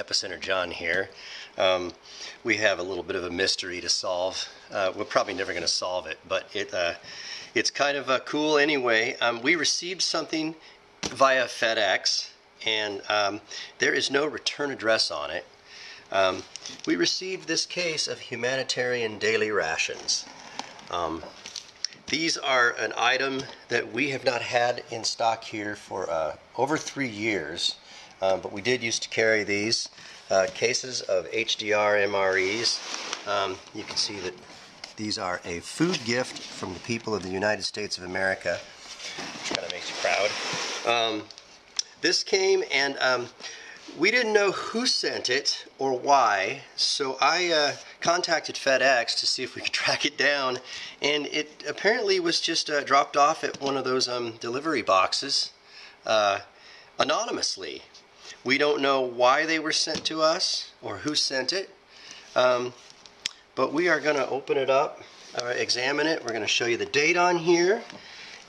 Epicenter John here. We have a little bit of a mystery to solve. We're probably never going to solve it, but it's kind of cool anyway. We received something via FedEx, and there is no return address on it. We received this case of humanitarian daily rations. These are an item that we have not had in stock here for over 3 years, but we did used to carry these cases of HDR MREs. You can see that these are a food gift from the people of the United States of America, which kind of makes you proud. This came, and we didn't know who sent it or why, so I contacted FedEx to see if we could track it down, and it apparently was just dropped off at one of those delivery boxes anonymously. We don't know why they were sent to us or who sent it, but we are going to open it up, examine it. We're going to show you the date on here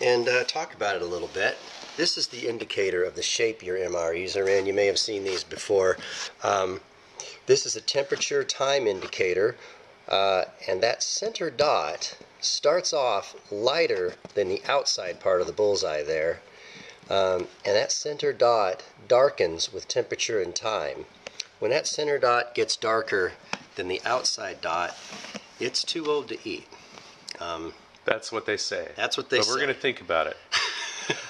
and talk about it a little bit. This is the indicator of the shape your MREs are in. You may have seen these before. This is a temperature time indicator, and that center dot starts off lighter than the outside part of the bullseye there, and that center dot darkens with temperature and time. When that center dot gets darker than the outside dot, it's too old to eat. That's what they say. That's what they say. But we're going to think about it.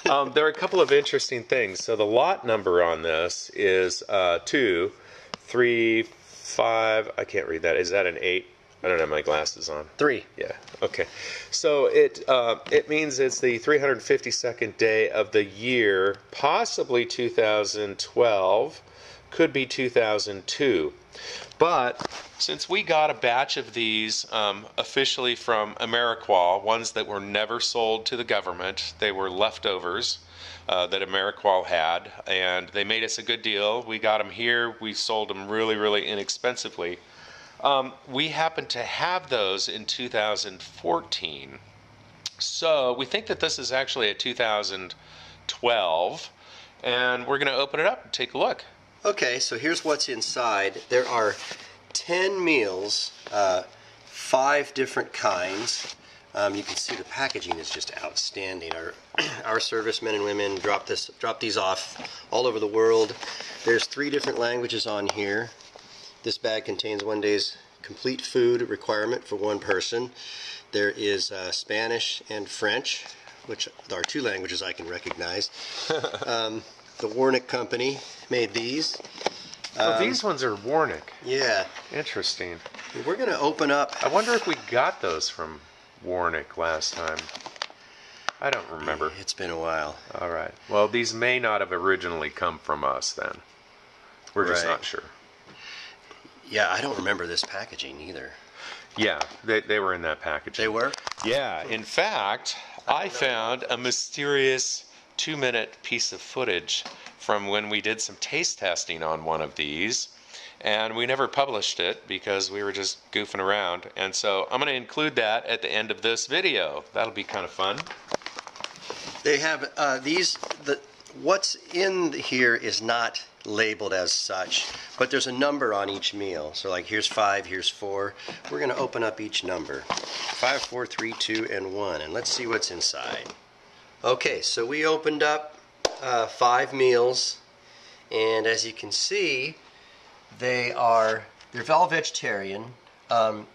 There are a couple of interesting things. So the lot number on this is 2, 3, 5. I can't read that. Is that an 8? I don't have my glasses on. 3. Yeah. Okay. So it means it's the 352nd day of the year, possibly 2012, could be 2002. But since we got a batch of these officially from Ameriqual, ones that were never sold to the government, they were leftovers that Ameriqual had, and they made us a good deal. We got them here. We sold them really, really inexpensively. We happen to have those in 2014. So we think that this is actually a 2012, and we're going to open it up and take a look. Okay, so here's what's inside. There are 10 meals, 5 different kinds. You can see the packaging is just outstanding. Our servicemen and women drop these off all over the world. There's 3 different languages on here. This bag contains 1 day's complete food requirement for 1 person. There is Spanish and French, which are 2 languages I can recognize. The Warnick Company made these. Oh, these ones are Warnick. Yeah. Interesting. We're going to open up. I wonder if we got those from Warnick last time. I don't remember. It's been a while. All right. Well, these may not have originally come from us then. We're just not sure. Yeah, I don't remember this packaging either. Yeah, they were in that packaging. They were? Yeah. In fact, I found a mysterious 2-minute piece of footage from when we did some taste testing on one of these, and we never published it because we were just goofing around, and so I'm going to include that at the end of this video. That'll be kind of fun. They have what's in here is not labeled as such, but there's a number on each meal. So like here's 5, here's 4. We're going to open up each number. 5, 4, 3, 2, and 1, and let's see what's inside. Okay, so we opened up 5 meals, and as you can see, they're all vegetarian,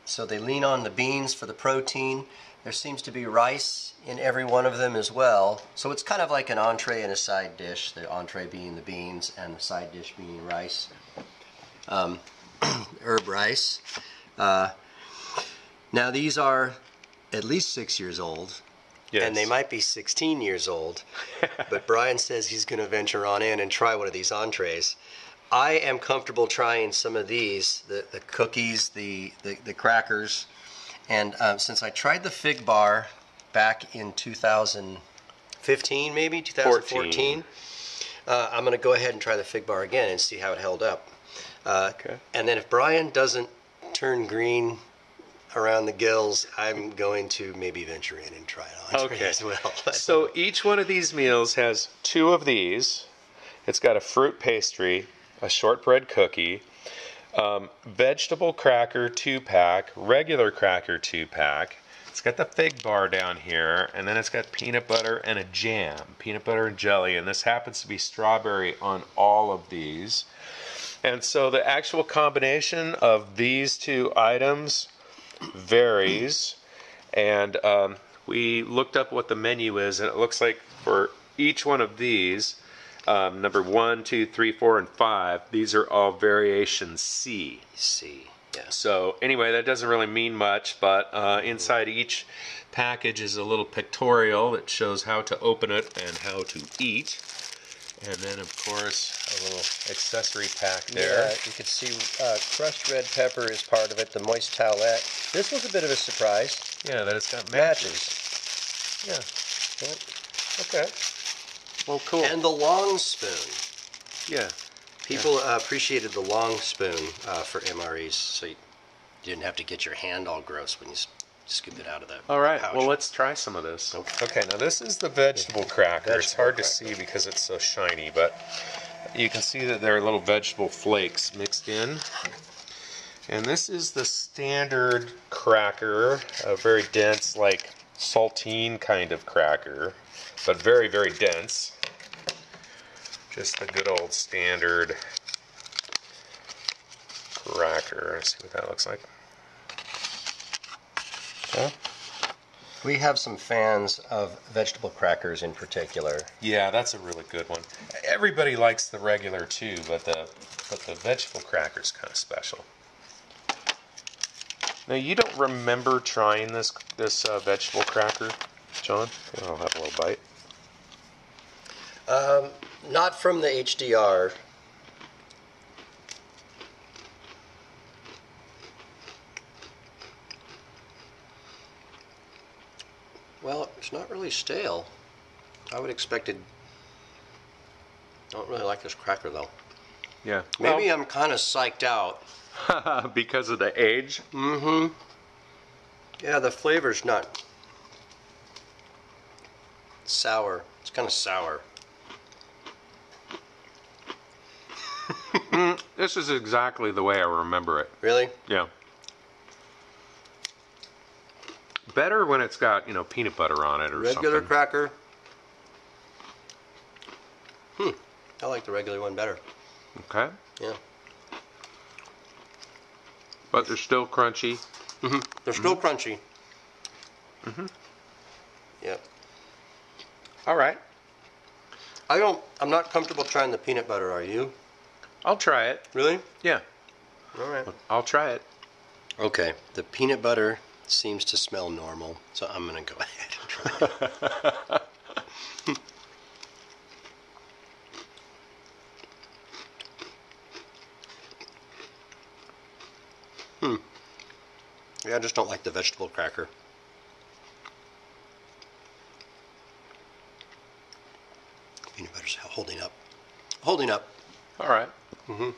so they lean on the beans for the protein. There seems to be rice in every one of them as well, so it's kind of like an entree and a side dish, the entree being the beans and the side dish being rice, herb rice. Now these are at least 6 years old. Yes. And they might be 16 years old, but Brian says he's going to venture on in and try one of these entrees. I am comfortable trying some of these, the cookies, the crackers, and since I tried the fig bar back in 2015, maybe 2014, I'm going to go ahead and try the fig bar again and see how it held up. Okay. And then if Brian doesn't turn green around the gills, I'm going to maybe venture in and try it on as well. So each one of these meals has 2 of these. It's got a fruit pastry, a shortbread cookie, vegetable cracker 2-pack, regular cracker 2-pack. It's got the fig bar down here, and then it's got peanut butter and a jam, peanut butter and jelly, and this happens to be strawberry on all of these. And so the actual combination of these two items varies, and we looked up what the menu is, and it looks like for each one of these, number 1, 2, 3, 4, and 5, these are all variation C. C. Yeah. So anyway, that doesn't really mean much, but inside each package is a little pictorial that shows how to open it and how to eat. And then, of course, a little accessory pack there. Yeah, you can see crushed red pepper is part of it, the moist towelette. This was a bit of a surprise. Yeah, that it's got matches. Yeah. Yep. Okay. Well, cool. And the long spoon. Yeah. People appreciated the long spoon for MREs, so you didn't have to get your hand all gross when you scoop it out of the All right, pouch. well, let's try some of this. Okay, now this is the vegetable cracker. It's hard to see because it's so shiny, but you can see that there are little vegetable flakes mixed in. And this is the standard cracker, a very dense, like saltine kind of cracker, but very, very dense. Just the good old standard cracker. Let's see what that looks like. Okay. We have some fans of vegetable crackers in particular. Yeah, that's a really good one. Everybody likes the regular too, but the vegetable cracker's kind of special. Now, you don't remember trying this vegetable cracker, John? I'll have a little bite. Not from the HDR. Well, it's not really stale. I would expect it. I don't really like this cracker though. Yeah. Maybe I'm kind of psyched out. Because of the age? Mm-hmm. Yeah, the flavor's not sour. It's kind of sour. This is exactly the way I remember it. Really? Yeah. Better when it's got, peanut butter on it or Regular something. cracker. I like the regular one better. Okay. Yeah. But they're still crunchy. Mm-hmm. They're still crunchy. Mm-hmm. Yep. All right. I'm not comfortable trying the peanut butter, are you? I'll try it. Really? Yeah. All right. I'll try it. Okay. The peanut butter seems to smell normal, so I'm going to go ahead and try it. Yeah, I just don't like the vegetable cracker. Peanut butter's holding up. Holding up. All right. Mm-hmm.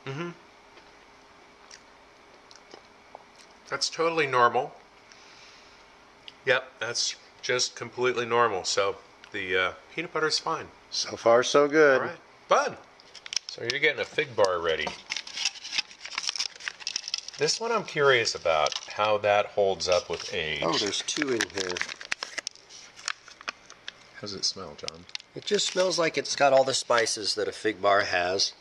Mm-hmm. That's totally normal. Yep, that's just completely normal. So the peanut butter's fine. So far, so good. All right, fun. So you're getting a fig bar ready. This one I'm curious about how that holds up with age. Oh, there's two in here. How does it smell, John? It just smells like it's got all the spices that a fig bar has.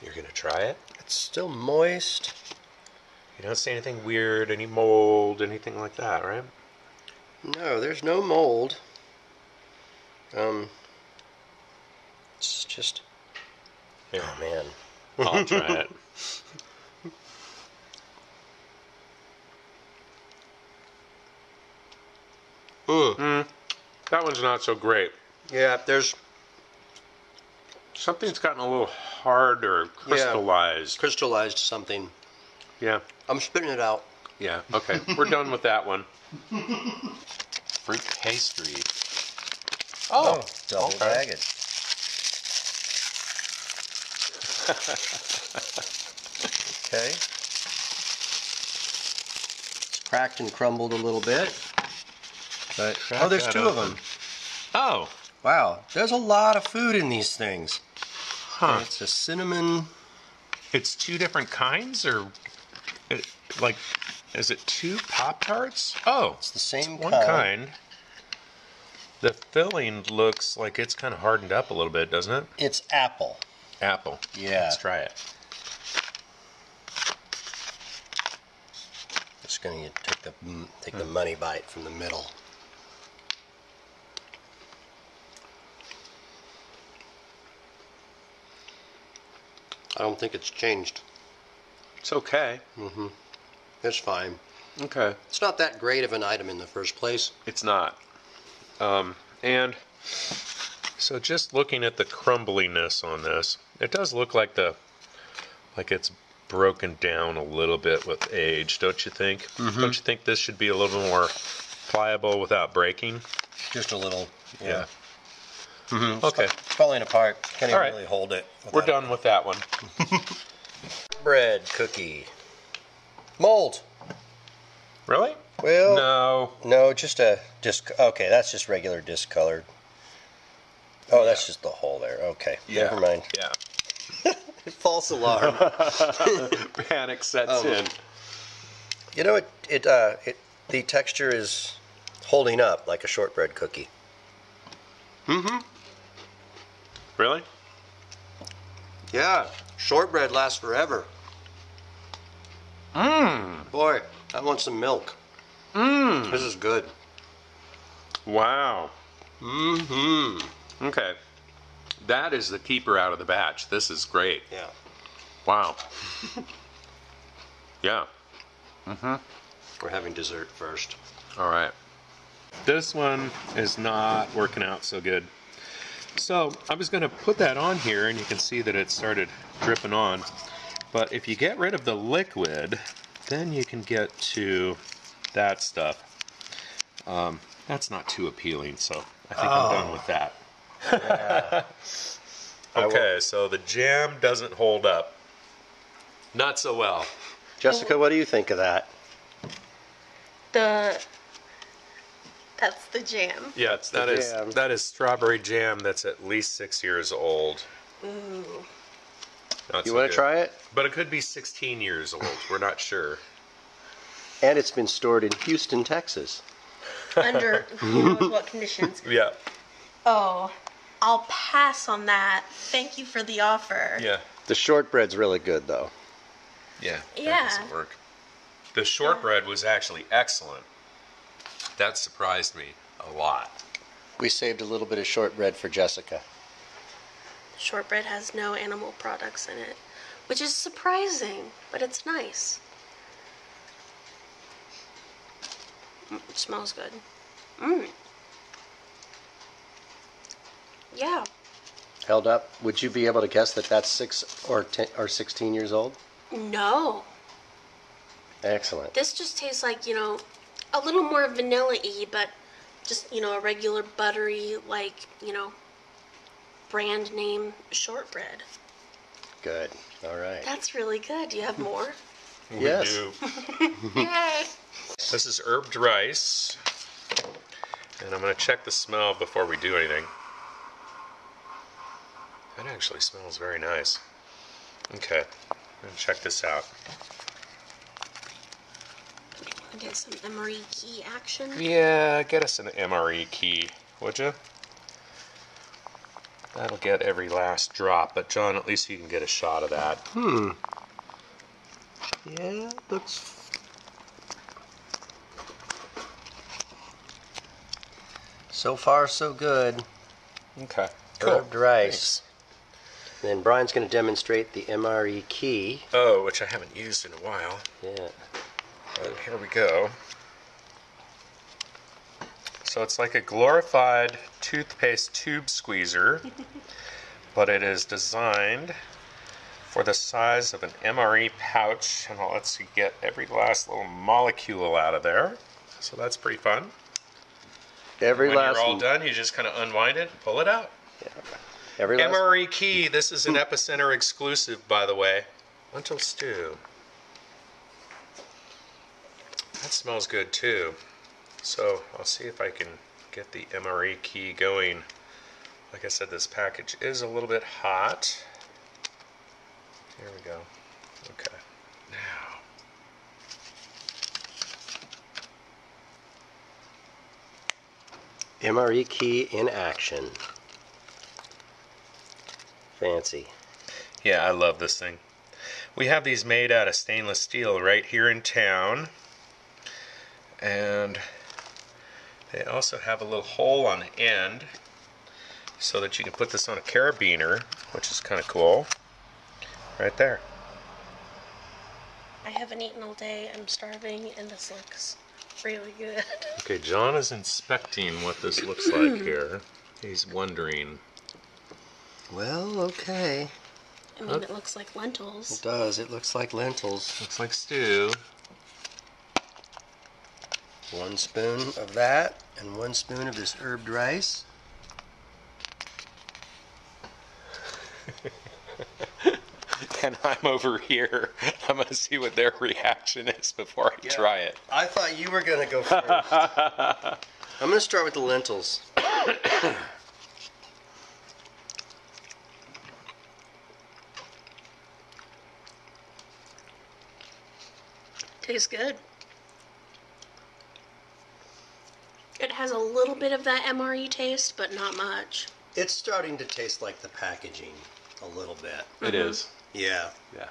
You're gonna try it? It's still moist. You don't see anything weird, any mold, anything like that, right? No, there's no mold. It's just... Here. Oh, man. I'll try it. That one's not so great. Yeah, there's... Something's gotten a little hard or crystallized. crystallized something. Yeah. I'm spitting it out. Yeah. Okay. We're done with that one. Fruit pastry. Oh, double bagged. Okay. cracked and crumbled a little bit. But Crack oh, there's that two of open. them. Oh, Wow, there's a lot of food in these things. huh. It's a cinnamon. It's two different kinds, or like, is it two Pop-Tarts? Oh, It's the same one kind. kind. The filling looks like it's kind of hardened up a little bit, doesn't it? It's apple. Apple. Yeah. Let's try it. Just gonna take the money bite from the middle. I don't think it's changed. It's okay. It's fine. Okay. It's not that great of an item in the first place. It's not. And so just looking at the crumbliness on this, it does look like it's broken down a little bit with age, don't you think? Don't you think this should be a little more pliable without breaking? Just a little. Yeah. Okay. It's falling apart. Can't even All right. really hold it. We're done with that one. Bread cookie. Mold. Really? Well, No. no, just a okay, that's just regular discolored. Oh, that's just the hole there. Okay. Yeah. Never mind. Yeah. False alarm. Panic sets in. You know, the texture is holding up like a shortbread cookie. Really? Yeah, shortbread lasts forever. Boy, I want some milk. This is good. Wow. Okay. That is the keeper out of the batch. This is great. Yeah. Wow. Yeah. We're having dessert first. All right. This one is not working out so good. So I was going to put that on here, and you can see that it started dripping on. But if you get rid of the liquid, then you can get to that stuff. That's not too appealing, so I think I'm done with that. Yeah. Okay, so the jam doesn't hold up. Not so well. Jessica, what do you think of that? That's the jam. Yeah, jam. that is strawberry jam that's at least 6 years old. Ooh. Not You so want good. to try it? But it could be 16 years old. We're not sure. And it's been stored in Houston, Texas. Under who knows what conditions. Yeah. Oh, I'll pass on that. Thank you for the offer. Yeah. The shortbread's really good, though. Yeah. Yeah. That doesn't work. The shortbread was actually excellent. That surprised me a lot. We saved a little bit of shortbread for Jessica. Shortbread has no animal products in it, which is surprising, but it's nice. It smells good. Yeah. Held up. Would you be able to guess that that's 6 or 10 or 16 years old? No. Excellent. This just tastes like, a little more vanilla-y, but just, a regular buttery, like, brand name shortbread. Good. All right. That's really good. Do you have more? Yes. We do. Yay! This is herbed rice. And I'm going to check the smell before we do anything. That actually smells very nice. Okay. I'm going to check this out. Get some Emery key action. Yeah, get us an MRE key, would you? That'll get every last drop, but John, at least you can get a shot of that. Yeah, looks. So far, so good. Okay. Herbed rice. Then Brian's going to demonstrate the MRE key. Oh, which I haven't used in a while. Yeah. But here we go. So it's like a glorified toothpaste tube squeezer, but it is designed for the size of an MRE pouch, and it lets you get every last little molecule out of there. So that's pretty fun. When you're all done, you just kind of unwind it and pull it out. Every last. MRE key, this is an Epicenter exclusive, by the way. Lentil stew. That smells good too. So I'll see if I can get the MRE key going. Like I said, this package is a little bit hot. Here we go. Okay. Now. MRE key in action. Fancy. Yeah, I love this thing. We have these made out of stainless steel right here in town. And they also have a little hole on the end so that you can put this on a carabiner, which is kind of cool. Right there. I haven't eaten all day. I'm starving, and this looks really good. Okay, John is inspecting what this looks like here. He's wondering. Well, okay. I mean, it looks like lentils. It does. It looks like lentils. Looks like stew. 1 spoon of that and 1 spoon of this herbed rice. And I'm over here. I'm going to see what their reaction is before I try it. I thought you were going to go first. I'm going to start with the lentils. Tastes good. It has a little bit of that MRE taste, but not much. It's starting to taste like the packaging a little bit. It is. Yeah. Yeah.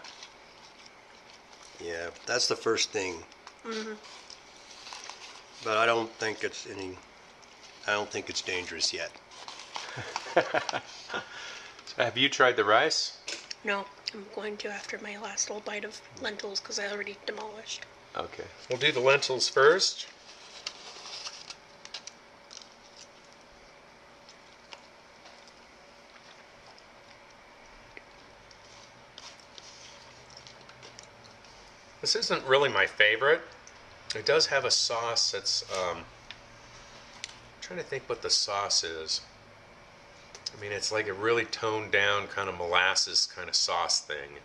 Yeah, that's the first thing. But I don't think it's dangerous yet. Have you tried the rice? No, I'm going to after my last little bite of lentils because I already demolished. Okay. We'll do the lentils first. This isn't really my favorite. It does have a sauce that's, I'm trying to think what the sauce is. I mean, it's like a really toned down kind of molasses kind of sauce thing.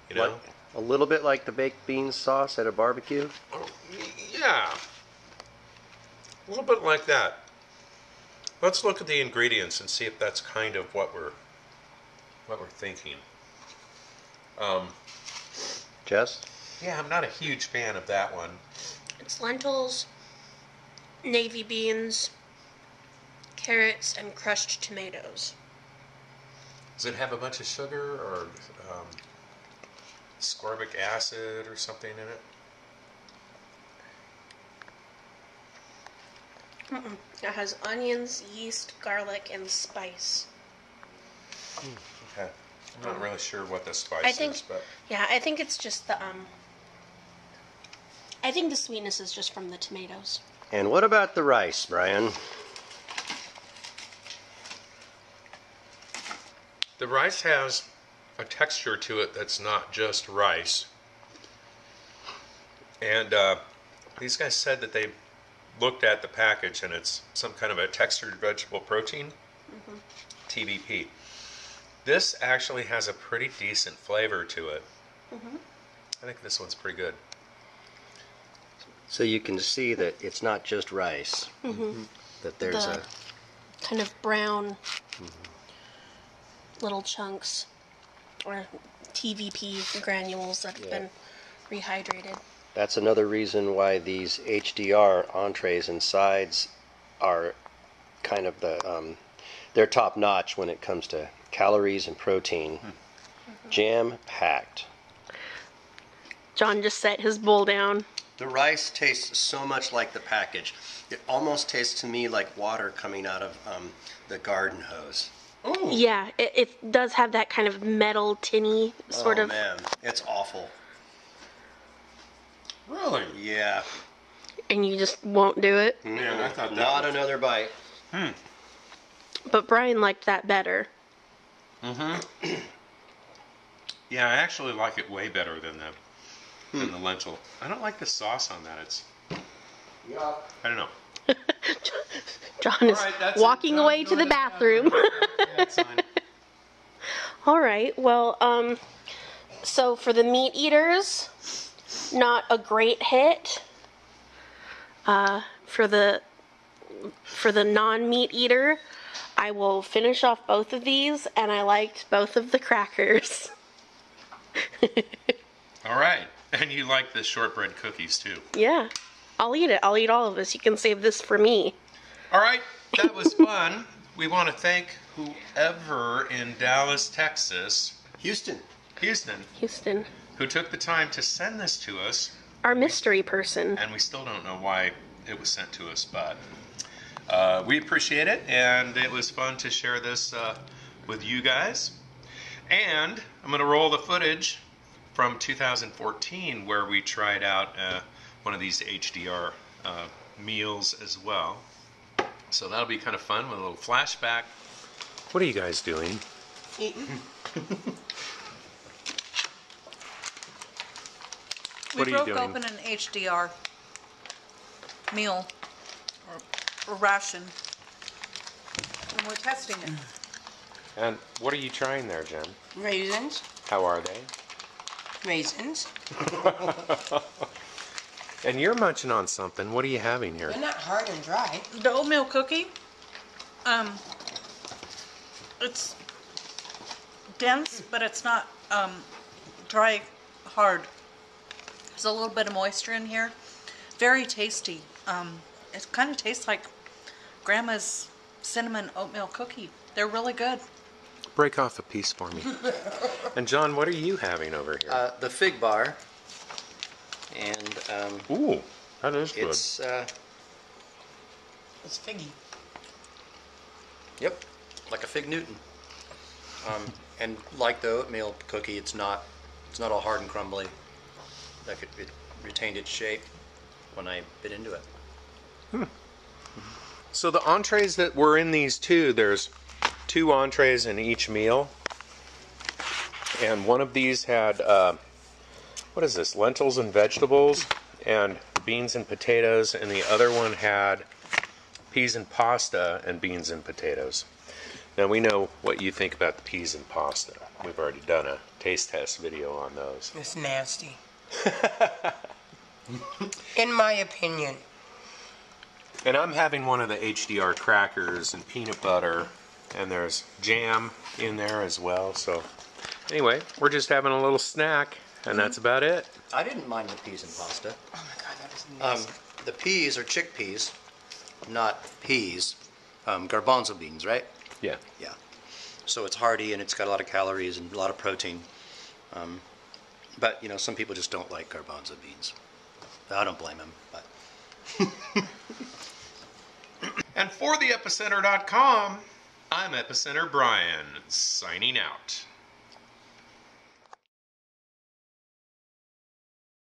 You know? Like, a little bit like the baked beans sauce at a barbecue? Oh, yeah. A little bit like that. Let's look at the ingredients and see if that's kind of what we're thinking. Jess? Yeah, I'm not a huge fan of that one. It's lentils, navy beans, carrots, and crushed tomatoes. Does it have a bunch of sugar or ascorbic acid or something in it? It has onions, yeast, garlic, and spice. Okay. I'm not really sure what the spice I think, is, but yeah, I think it's just the I think the sweetness is just from the tomatoes. And what about the rice, Brian? the rice has a texture to it that's not just rice. And these guys said that they looked at the package and it's some kind of a textured vegetable protein, TVP. This actually has a pretty decent flavor to it. I think this one's pretty good. So you can see that it's not just rice. That there's The kind of brown little chunks or TVP granules that have been rehydrated. That's another reason why these HDR entrees and sides are kind of the they're top notch when it comes to calories and protein. Jam packed. John just set his bowl down. The rice tastes so much like the package. It almost tastes to me like water coming out of the garden hose. Oh, Yeah, it does have that kind of metal tinny sort Oh of. man, it's awful. really? Yeah. And you just won't do it. Man, I thought that Not was- another bite. But Brian liked that better. Yeah, I actually like it way better than the lentil. I don't like the sauce on that. It's I don't know. John is right, that's it. walking John, away go to the to the bathroom. Yeah, it's fine. All right. Well, so for the meat eaters, not a great hit. For the non-meat eater, I will finish off both of these, and I liked both of the crackers. All right. And you like the shortbread cookies, too. Yeah. I'll eat it. I'll eat all of this. You can save this for me. All right. That was fun. We want to thank whoever in Dallas, Texas, Houston. who took the time to send this to us. Our mystery person. And we still don't know why it was sent to us, but we appreciate it, and it was fun to share this with you guys. And I'm going to roll the footage from 2014 where we tried out one of these HDR meals as well. So that'll be kind of fun with a little flashback. What are you guys doing? Eating. What are you doing? We broke open an HDR meal or ration, and we're testing it. And what are you trying there, Jen? Raisins. How are they? Raisins. And you're munching on something. What are you having here? They're not hard and dry. The oatmeal cookie, it's dense, but it's not dry hard. There's a little bit of moisture in here. Very tasty. It kind of tastes like Grandma's cinnamon oatmeal cookie. They're really good. Break off a piece for me. And John, what are you having over here? The fig bar. And Ooh, that is good. it's It's figgy. yep, like a fig Newton. And like the oatmeal cookie, it's not all hard and crumbly. Like it retained its shape when I bit into it. So the entrees that were in these two, there's 2 entrees in each meal. And one of these had, what is this, lentils and vegetables and beans and potatoes. And the other one had peas and pasta and beans and potatoes. Now we know what you think about the peas and pasta. We've already done a taste test video on those. It's nasty. In my opinion. And I'm having one of the HDR crackers and peanut butter, and there's jam in there as well. So anyway, we're just having a little snack, and that's about it. I didn't mind the peas and pasta. Oh my god, that was nasty. The peas are chickpeas, not peas. Garbanzo beans, right? Yeah. Yeah. So it's hearty and it's got a lot of calories and a lot of protein. But, you know, some people just don't like garbanzo beans. I don't blame them, but... And for the Epicenter.com, I'm Epicenter Brian, signing out.